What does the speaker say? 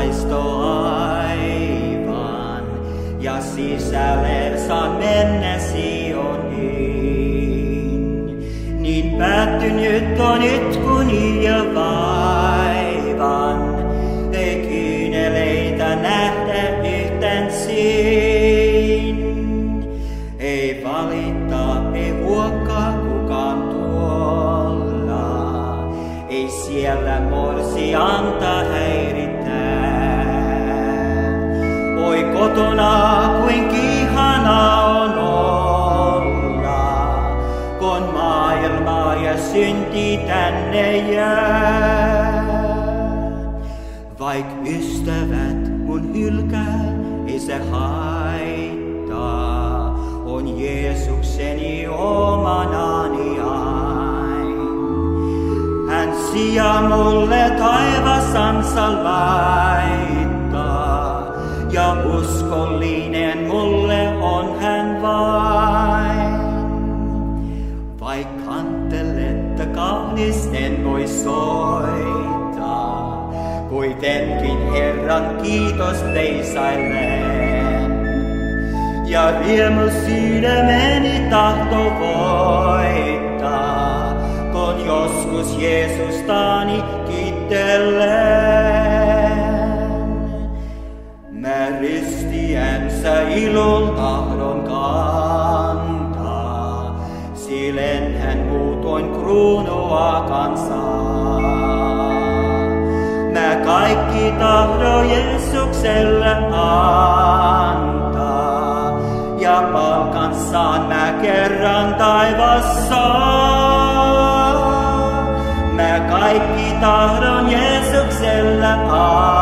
taisto aivan, ja sisälle saan mennä Sioniin. Niin päättynyt on itkuni ja vaivan, ei kyyneleitä nähdä yhtään siin. Ei valita, ei huokkaa kukaan tuolla, ei siellä morsianta häiritää. Oi kotona kuin ihana on olla, kun maailma ja synti tänne jää. Vaik ystävät mun hylkää, ei se haittaa, on Jeesukseni omanani ain. Hän sijaa mulle taivasansa laittaa, ja uskollinen mulle on hän vain. Vaik kanteletta kaunis en voi soittaa, kuitenkin Herran kiitos veisailen. Ja riemu sydämeni tahto voittaa, kun joskus Jeesustani kiittelen. Mä ristiänsä ilon tahdon kantaa, silen hän muutoin kruunua kansaa. Mä kaikki tahdo Jeesukselle antaa, ja palkan saan mä kerran taivassa. Mä kaikki tahdon Jeesukselle antaa.